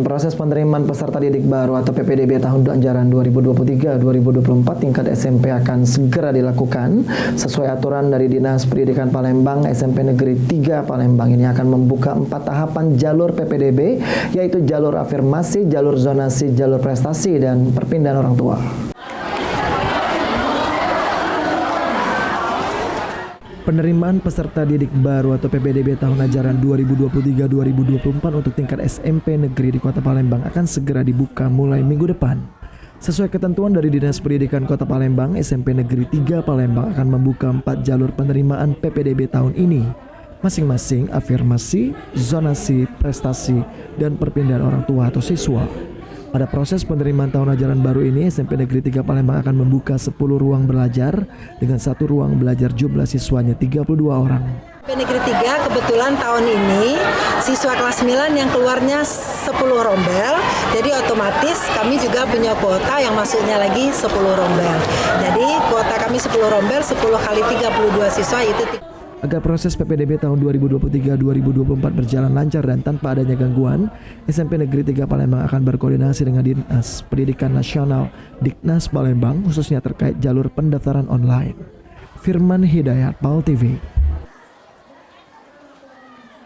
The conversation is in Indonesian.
Proses penerimaan peserta didik baru atau PPDB tahun ajaran 2023-2024 tingkat SMP akan segera dilakukan sesuai aturan dari Dinas Pendidikan Palembang. SMP Negeri 3 Palembang ini akan membuka 4 tahapan jalur PPDB, yaitu jalur afirmasi, jalur zonasi, jalur prestasi, dan perpindahan orang tua. Penerimaan peserta didik baru atau PPDB tahun ajaran 2023-2024 untuk tingkat SMP negeri di Kota Palembang akan segera dibuka mulai minggu depan. Sesuai ketentuan dari Dinas Pendidikan Kota Palembang, SMP Negeri 3 Palembang akan membuka 4 jalur penerimaan PPDB tahun ini, masing-masing afirmasi, zonasi, prestasi, dan perpindahan orang tua atau siswa. Pada proses penerimaan tahun ajaran baru ini, SMP Negeri 3 Palembang akan membuka 10 ruang belajar dengan 1 ruang belajar jumlah siswanya 32 orang. SMP Negeri 3 kebetulan tahun ini siswa kelas 9 yang keluarnya 10 rombel, jadi otomatis kami juga punya kuota yang masuknya lagi 10 rombel. Jadi kuota kami 10 rombel, 10 kali 32 siswa itu. Agar proses PPDB tahun 2023-2024 berjalan lancar dan tanpa adanya gangguan, SMP Negeri 3 Palembang akan berkoordinasi dengan Dinas Pendidikan Nasional Diknas Palembang khususnya terkait jalur pendaftaran online. Firman Hidayat, PAL TV.